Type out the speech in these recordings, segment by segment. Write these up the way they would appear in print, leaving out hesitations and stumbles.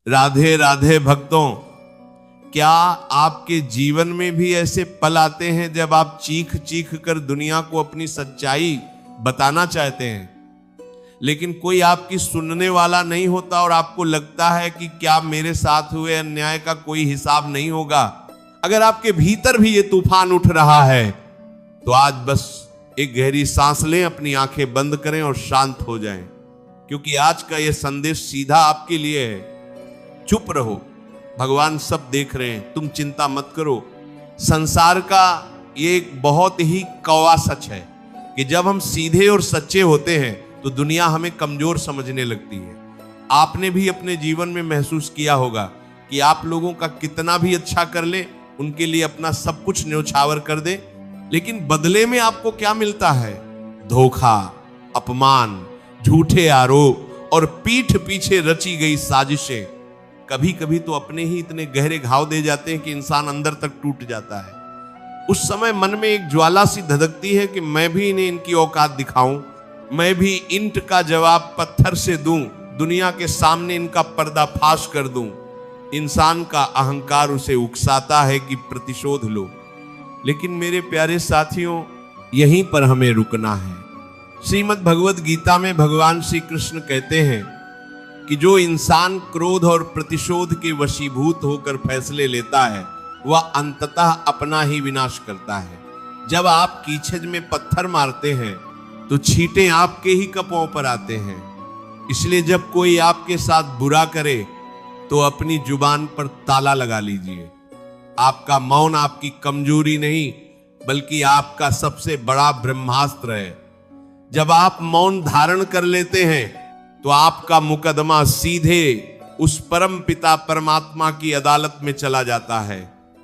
राधे राधे भक्तों, क्या आपके जीवन में भी ऐसे पल आते हैं जब आप चीख चीख कर दुनिया को अपनी सच्चाई बताना चाहते हैं, लेकिन कोई आपकी सुनने वाला नहीं होता और आपको लगता है कि क्या मेरे साथ हुए अन्याय का कोई हिसाब नहीं होगा? अगर आपके भीतर भी ये तूफान उठ रहा है तो आज बस एक गहरी सांस लें, अपनी आंखें बंद करें और शांत हो जाएं, क्योंकि आज का ये संदेश सीधा आपके लिए है। चुप रहो, भगवान सब देख रहे हैं, तुम चिंता मत करो। संसार का ये एक बहुत ही कौवा सच है कि जब हम सीधे और सच्चे होते हैं तो दुनिया हमें कमजोर समझने लगती है। आपने भी अपने जीवन में महसूस किया होगा कि आप लोगों का कितना भी अच्छा कर ले, उनके लिए अपना सब कुछ न्यौछावर कर दे, लेकिन बदले में आपको क्या मिलता है? धोखा, अपमान, झूठे आरोप और पीठ पीछे रची गई साजिशें कभी कभी तो अपने ही इतने गहरे घाव दे जाते हैं कि इंसान अंदर तक टूट जाता है। उस समय मन में एक ज्वाला सी धधकती है कि मैं भी इन्हें इनकी औकात दिखाऊं, मैं भी ईंट का जवाब पत्थर से दूं, दुनिया के सामने इनका पर्दाफाश कर दूं। इंसान का अहंकार उसे उकसाता है कि प्रतिशोध लो, लेकिन मेरे प्यारे साथियों, यहीं पर हमें रुकना है। श्रीमद् भगवद गीता में भगवान श्री कृष्ण कहते हैं कि जो इंसान क्रोध और प्रतिशोध के वशीभूत होकर फैसले लेता है वह अंततः अपना ही विनाश करता है। जब आप कीचड़ में पत्थर मारते हैं तो छींटे आपके ही कपों पर आते हैं। इसलिए जब कोई आपके साथ बुरा करे तो अपनी जुबान पर ताला लगा लीजिए। आपका मौन आपकी कमजोरी नहीं बल्कि आपका सबसे बड़ा ब्रह्मास्त्र है। जब आप मौन धारण कर लेते हैं तो आपका मुकदमा सीधे उस परम पिता परमात्मा की अदालत में चला जाता है,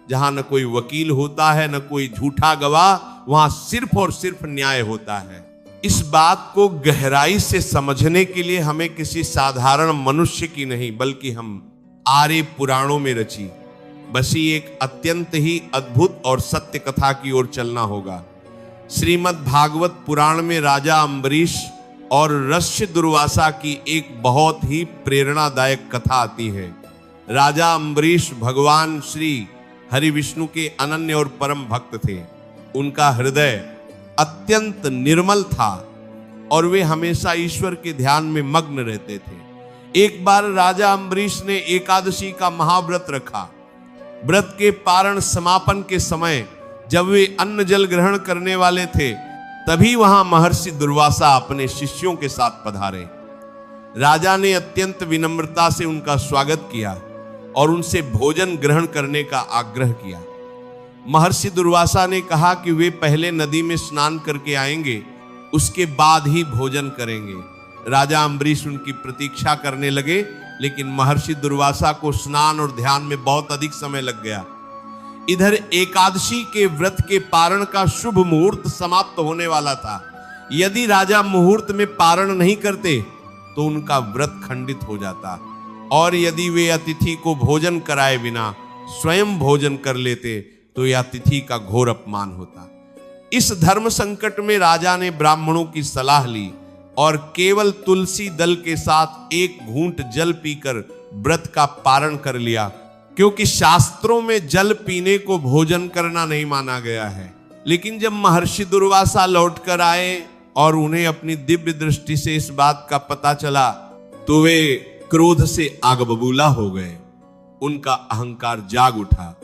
जहां न कोई वकील होता है न कोई झूठा गवाह, वहां सिर्फ और सिर्फ न्याय होता है। इस बात को गहराई से समझने के लिए हमें किसी साधारण मनुष्य की नहीं बल्कि हम आर्य पुराणों में रची बसी एक अत्यंत ही अद्भुत और सत्य कथा की ओर चलना होगा। श्रीमद् भागवत पुराण में राजा अम्बरीश और ऋषि दुर्वासा की एक बहुत ही प्रेरणादायक कथा आती है। राजा अम्बरीश भगवान श्री हरि विष्णु के अनन्य और परम भक्त थे। उनका हृदय अत्यंत निर्मल था और वे हमेशा ईश्वर के ध्यान में मग्न रहते थे। एक बार राजा अम्बरीश ने एकादशी का महाव्रत रखा। व्रत के पारण समापन के समय जब वे अन्न जल ग्रहण करने वाले थे तभी वहां महर्षि दुर्वासा अपने शिष्यों के साथ पधारे। राजा ने अत्यंत विनम्रता से उनका स्वागत किया और उनसे भोजन ग्रहण करने का आग्रह किया। महर्षि दुर्वासा ने कहा कि वे पहले नदी में स्नान करके आएंगे, उसके बाद ही भोजन करेंगे। राजा अम्बरीश उनकी प्रतीक्षा करने लगे, लेकिन महर्षि दुर्वासा को स्नान और ध्यान में बहुत अधिक समय लग गया। इधर एकादशी के व्रत के पारण का शुभ मुहूर्त समाप्त होने वाला था। यदि राजा मुहूर्त में पारण नहीं करते तो उनका व्रत खंडित हो जाता, और यदि वे अतिथि को भोजन कराए बिना स्वयं भोजन कर लेते तो यह अतिथि का घोर अपमान होता। इस धर्म संकट में राजा ने ब्राह्मणों की सलाह ली और केवल तुलसी दल के साथ एक घूंट जल पीकर व्रत का पारण कर लिया, क्योंकि शास्त्रों में जल पीने को भोजन करना नहीं माना गया है। लेकिन जब महर्षि दुर्वासा लौटकर आए और उन्हें अपनी दिव्य दृष्टि से इस बात का पता चला तो वे क्रोध से आग बबूला हो गए। उनका अहंकार जाग उठा।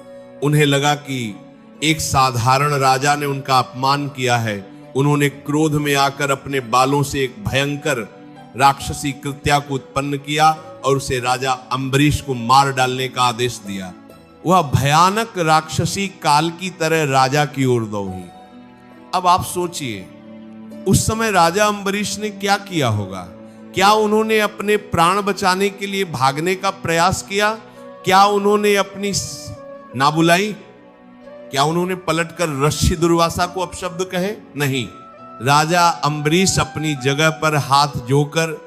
उन्हें लगा कि एक साधारण राजा ने उनका अपमान किया है। उन्होंने क्रोध में आकर अपने बालों से एक भयंकर राक्षसी कृत्या को उत्पन्न किया और उसे राजा अम्बरीश को मार डालने का आदेश दिया। वह भयानक राक्षसी काल की तरह राजा की ओर दौड़ी। अब आप सोचिए, उस समय राजा अम्बरीश ने क्या किया होगा? क्या उन्होंने अपने प्राण बचाने के लिए भागने का प्रयास किया? क्या उन्होंने अपनी ना बुलाई? क्या उन्होंने पलटकर ऋषि दुर्वासा को अपशब्द कहे? नहीं। राजा अम्बरीश अपनी जगह पर हाथ जोकर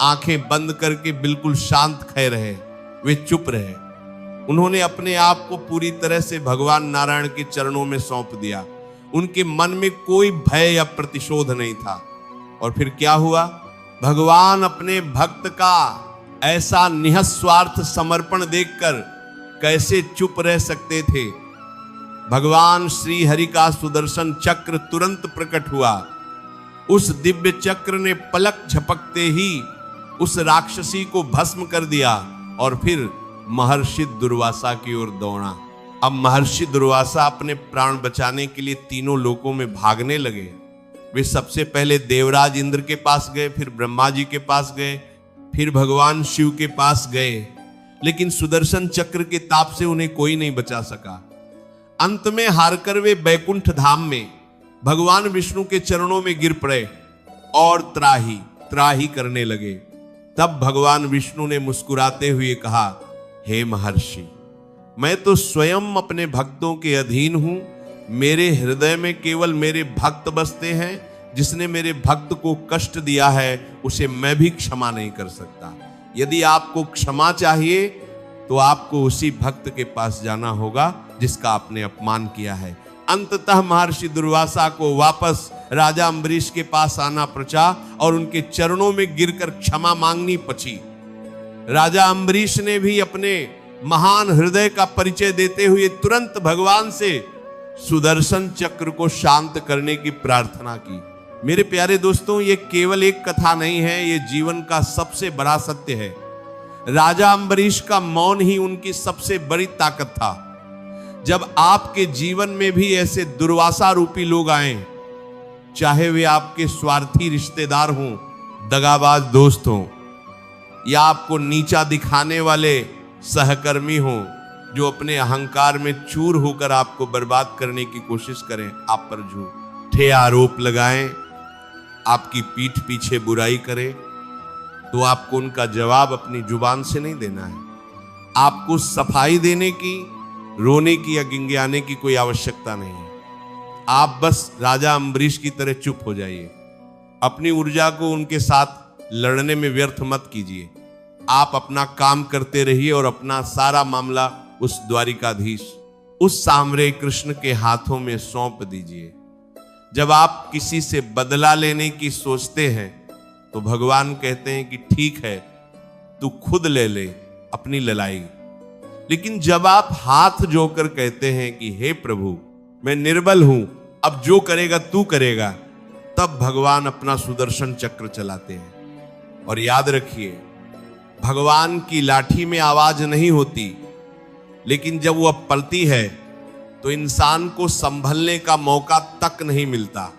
आंखें बंद करके बिल्कुल शांत खड़े रहे। वे चुप रहे। उन्होंने अपने आप को पूरी तरह से भगवान नारायण के चरणों में सौंप दिया। उनके मन में कोई भय या प्रतिशोध नहीं था। और फिर क्या हुआ? भगवान अपने भक्त का ऐसा निःस्वार्थ समर्पण देखकर कैसे चुप रह सकते थे। भगवान श्री हरि का सुदर्शन चक्र तुरंत प्रकट हुआ। उस दिव्य चक्र ने पलक झपकते ही उस राक्षसी को भस्म कर दिया और फिर महर्षि दुर्वासा की ओर दौड़ा। अब महर्षि दुर्वासा अपने प्राण बचाने के लिए तीनों लोकों में भागने लगे। वे सबसे पहले देवराज इंद्र के पास गए, फिर ब्रह्मा जी के पास गए, फिर भगवान शिव के पास गए, लेकिन सुदर्शन चक्र के ताप से उन्हें कोई नहीं बचा सका। अंत में हारकर वे बैकुंठ धाम में भगवान विष्णु के चरणों में गिर पड़े और त्राही त्राही करने लगे। तब भगवान विष्णु ने मुस्कुराते हुए कहा, हे महर्षि, मैं तो स्वयं अपने भक्तों के अधीन हूं। मेरे हृदय में केवल मेरे भक्त बसते हैं। जिसने मेरे भक्त को कष्ट दिया है उसे मैं भी क्षमा नहीं कर सकता। यदि आपको क्षमा चाहिए तो आपको उसी भक्त के पास जाना होगा जिसका आपने अपमान किया है। अंततः महर्षि दुर्वासा को वापस राजा अम्बरीश के पास आना पड़ा और उनके चरणों में गिरकर क्षमा मांगनी पड़ी। राजा अम्बरीश ने भी अपने महान हृदय का परिचय देते हुए तुरंत भगवान से सुदर्शन चक्र को शांत करने की प्रार्थना की। मेरे प्यारे दोस्तों, ये केवल एक कथा नहीं है, ये जीवन का सबसे बड़ा सत्य है। राजा अम्बरीश का मौन ही उनकी सबसे बड़ी ताकत था। जब आपके जीवन में भी ऐसे दुर्वासा रूपी लोग आए, चाहे वे आपके स्वार्थी रिश्तेदार हों, दगाबाज दोस्त हों, या आपको नीचा दिखाने वाले सहकर्मी हों जो अपने अहंकार में चूर होकर आपको बर्बाद करने की कोशिश करें, आप पर झूठे आरोप लगाएं, आपकी पीठ पीछे बुराई करें, तो आपको उनका जवाब अपनी जुबान से नहीं देना है। आपको सफाई देने की, रोने की या गिंगियाने की कोई आवश्यकता नहीं है। आप बस राजा अम्बरीश की तरह चुप हो जाइए। अपनी ऊर्जा को उनके साथ लड़ने में व्यर्थ मत कीजिए। आप अपना काम करते रहिए और अपना सारा मामला उस द्वारिकाधीश, उस सांवरे कृष्ण के हाथों में सौंप दीजिए। जब आप किसी से बदला लेने की सोचते हैं तो भगवान कहते हैं कि ठीक है, तू खुद ले ले अपनी लड़ाई। लेकिन जब आप हाथ जोड़कर कहते हैं कि हे प्रभु, मैं निर्बल हूं, अब जो करेगा तू करेगा, तब भगवान अपना सुदर्शन चक्र चलाते हैं। और याद रखिए, भगवान की लाठी में आवाज नहीं होती, लेकिन जब वह पलती है तो इंसान को संभलने का मौका तक नहीं मिलता।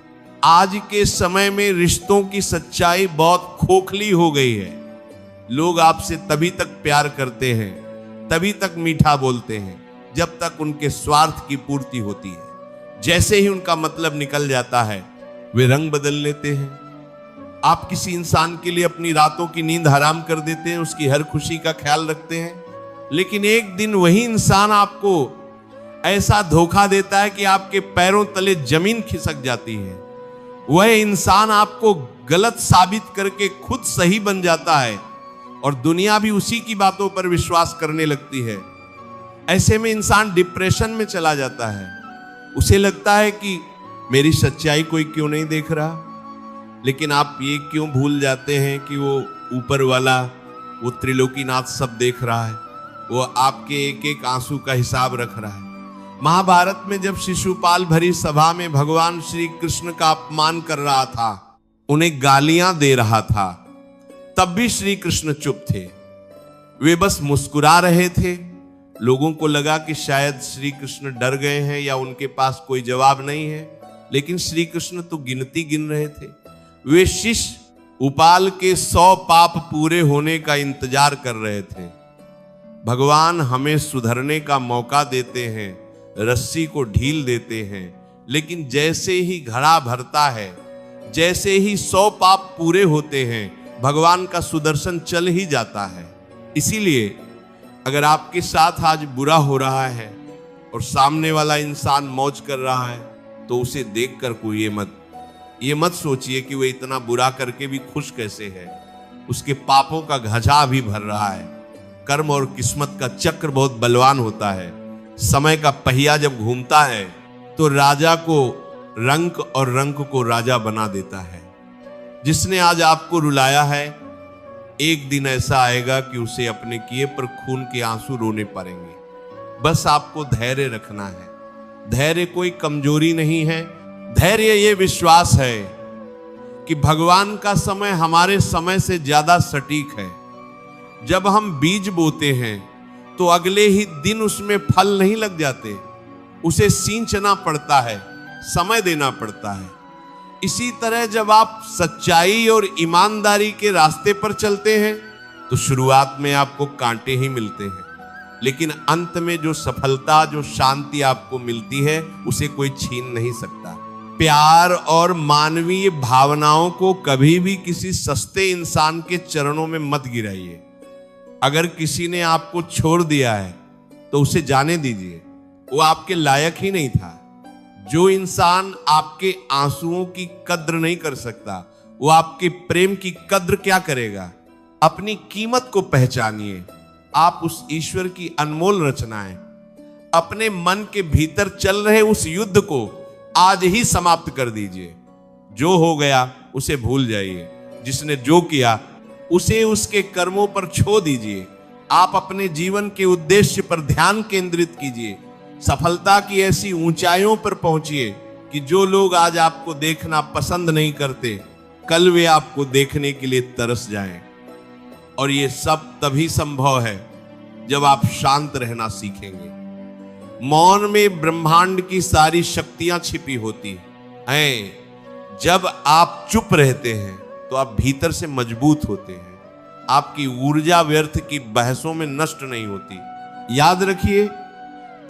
आज के समय में रिश्तों की सच्चाई बहुत खोखली हो गई है। लोग आपसे तभी तक प्यार करते हैं, तभी तक मीठा बोलते हैं, जब तक उनके स्वार्थ की पूर्ति होती है। जैसे ही उनका मतलब निकल जाता है, वे रंग बदल लेते हैं। आप किसी इंसान के लिए अपनी रातों की नींद हराम कर देते हैं, उसकी हर खुशी का ख्याल रखते हैं, लेकिन एक दिन वही इंसान आपको ऐसा धोखा देता है कि आपके पैरों तले जमीन खिसक जाती है। वह इंसान आपको गलत साबित करके खुद सही बन जाता है और दुनिया भी उसी की बातों पर विश्वास करने लगती है। ऐसे में इंसान डिप्रेशन में चला जाता है। उसे लगता है कि मेरी सच्चाई कोई क्यों नहीं देख रहा। लेकिन आप ये क्यों भूल जाते हैं कि वो ऊपर वाला, वो त्रिलोकीनाथ सब देख रहा है, वो आपके एक एक आंसू का हिसाब रख रहा है। महाभारत में जब शिशुपाल भरी सभा में भगवान श्री कृष्ण का अपमान कर रहा था, उन्हें गालियां दे रहा था, तब भी श्री कृष्ण चुप थे। वे बस मुस्कुरा रहे थे। लोगों को लगा कि शायद श्री कृष्ण डर गए हैं या उनके पास कोई जवाब नहीं है, लेकिन श्री कृष्ण तो गिनती गिन रहे थे। वे शिष्य उपाल के 100 पाप पूरे होने का इंतजार कर रहे थे। भगवान हमें सुधरने का मौका देते हैं, रस्सी को ढील देते हैं, लेकिन जैसे ही घड़ा भरता है, जैसे ही 100 पाप पूरे होते हैं, भगवान का सुदर्शन चल ही जाता है। इसीलिए अगर आपके साथ आज बुरा हो रहा है और सामने वाला इंसान मौज कर रहा है, तो उसे देखकर कोई ये मत सोचिए कि वो इतना बुरा करके भी खुश कैसे है। उसके पापों का घझा भी भर रहा है। कर्म और किस्मत का चक्र बहुत बलवान होता है। समय का पहिया जब घूमता है तो राजा को रंक और रंक को राजा बना देता है। जिसने आज आपको रुलाया है, एक दिन ऐसा आएगा कि उसे अपने किए पर खून के आंसू रोने पड़ेंगे। बस आपको धैर्य रखना है। धैर्य कोई कमजोरी नहीं है। धैर्य ये विश्वास है कि भगवान का समय हमारे समय से ज्यादा सटीक है। जब हम बीज बोते हैं तो अगले ही दिन उसमें फल नहीं लग जाते, उसे सींचना पड़ता है, समय देना पड़ता है। इसी तरह जब आप सच्चाई और ईमानदारी के रास्ते पर चलते हैं तो शुरुआत में आपको कांटे ही मिलते हैं, लेकिन अंत में जो सफलता, जो शांति आपको मिलती है उसे कोई छीन नहीं सकता। प्यार और मानवीय भावनाओं को कभी भी किसी सस्ते इंसान के चरणों में मत गिराइए। अगर किसी ने आपको छोड़ दिया है तो उसे जाने दीजिए, वो आपके लायक ही नहीं था। जो इंसान आपके आंसुओं की कद्र नहीं कर सकता, वो आपके प्रेम की कद्र क्या करेगा। अपनी कीमत को पहचानिए। आप उस ईश्वर की अनमोल रचना है। अपने मन के भीतर चल रहे उस युद्ध को आज ही समाप्त कर दीजिए। जो हो गया उसे भूल जाइए। जिसने जो किया उसे उसके कर्मों पर छोड़ दीजिए। आप अपने जीवन के उद्देश्य पर ध्यान केंद्रित कीजिए। सफलता की ऐसी ऊंचाइयों पर पहुंचिए कि जो लोग आज आपको देखना पसंद नहीं करते, कल वे आपको देखने के लिए तरस जाएं। और ये सब तभी संभव है जब आप शांत रहना सीखेंगे। मौन में ब्रह्मांड की सारी शक्तियां छिपी होती हैं। जब आप चुप रहते हैं तो आप भीतर से मजबूत होते हैं। आपकी ऊर्जा व्यर्थ की बहसों में नष्ट नहीं होती। याद रखिए,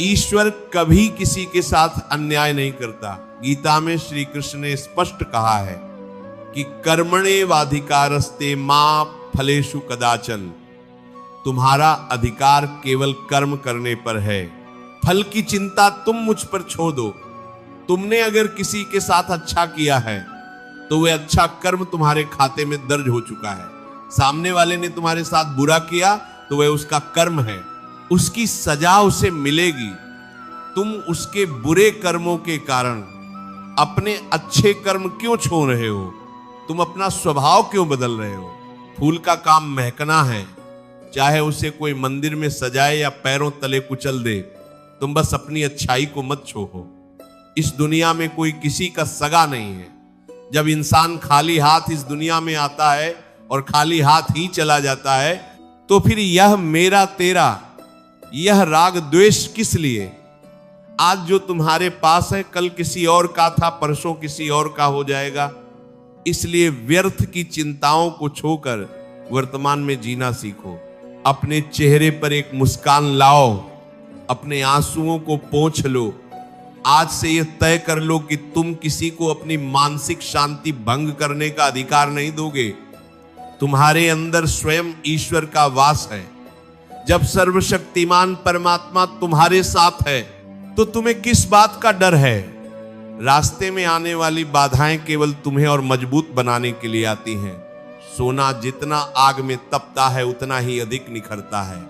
ईश्वर कभी किसी के साथ अन्याय नहीं करता। गीता में श्री कृष्ण ने स्पष्ट कहा है कि कर्मण्येवाधिकारस्ते मा फलेषु कदाचन। तुम्हारा अधिकार केवल कर्म करने पर है। फल की चिंता तुम मुझ पर छोड़ दो। तुमने अगर किसी के साथ अच्छा किया है तो वह अच्छा कर्म तुम्हारे खाते में दर्ज हो चुका है। सामने वाले ने तुम्हारे साथ बुरा किया तो वह उसका कर्म है, उसकी सजा उसे मिलेगी। तुम उसके बुरे कर्मों के कारण अपने अच्छे कर्म क्यों छोड़ रहे हो? तुम अपना स्वभाव क्यों बदल रहे हो? फूल का काम महकना है, चाहे उसे कोई मंदिर में सजाए या पैरों तले कुचल दे। तुम बस अपनी अच्छाई को मत छोड़ो। इस दुनिया में कोई किसी का सगा नहीं है। जब इंसान खाली हाथ इस दुनिया में आता है और खाली हाथ ही चला जाता है तो फिर यह मेरा तेरा, यह राग द्वेष किस लिए? आज जो तुम्हारे पास है कल किसी और का था, परसों किसी और का हो जाएगा। इसलिए व्यर्थ की चिंताओं को छोड़कर वर्तमान में जीना सीखो। अपने चेहरे पर एक मुस्कान लाओ। अपने आंसुओं को पोंछ लो। आज से यह तय कर लो कि तुम किसी को अपनी मानसिक शांति भंग करने का अधिकार नहीं दोगे। तुम्हारे अंदर स्वयं ईश्वर का वास है। जब सर्वशक्तिमान परमात्मा तुम्हारे साथ है तो तुम्हें किस बात का डर है? रास्ते में आने वाली बाधाएं केवल तुम्हें और मजबूत बनाने के लिए आती हैं। सोना जितना आग में तपता है उतना ही अधिक निखरता है।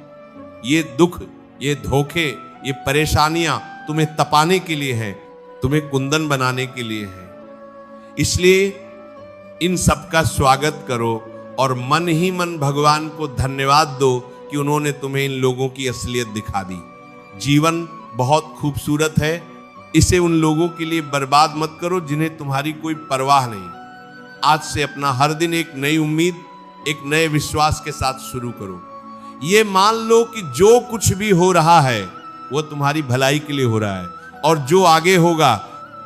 ये दुख, ये धोखे, ये परेशानियां तुम्हें तपाने के लिए हैं, तुम्हें कुंदन बनाने के लिए हैं। इसलिए इन सब का स्वागत करो और मन ही मन भगवान को धन्यवाद दो कि उन्होंने तुम्हें इन लोगों की असलियत दिखा दी। जीवन बहुत खूबसूरत है, इसे उन लोगों के लिए बर्बाद मत करो जिन्हें तुम्हारी कोई परवाह नहीं। आज से अपना हर दिन एक नई उम्मीद, एक नए विश्वास के साथ शुरू करो। ये मान लो कि जो कुछ भी हो रहा है वो तुम्हारी भलाई के लिए हो रहा है, और जो आगे होगा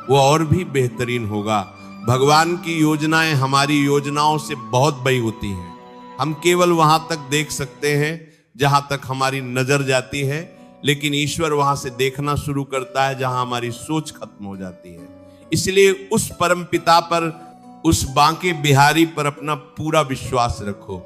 वो और भी बेहतरीन होगा। भगवान की योजनाएं हमारी योजनाओं से बहुत बड़ी होती हैं। हम केवल वहां तक देख सकते हैं जहां तक हमारी नजर जाती है, लेकिन ईश्वर वहां से देखना शुरू करता है जहां हमारी सोच खत्म हो जाती है। इसलिए उस परम पिता पर, उस बांके बिहारी पर अपना पूरा विश्वास रखो।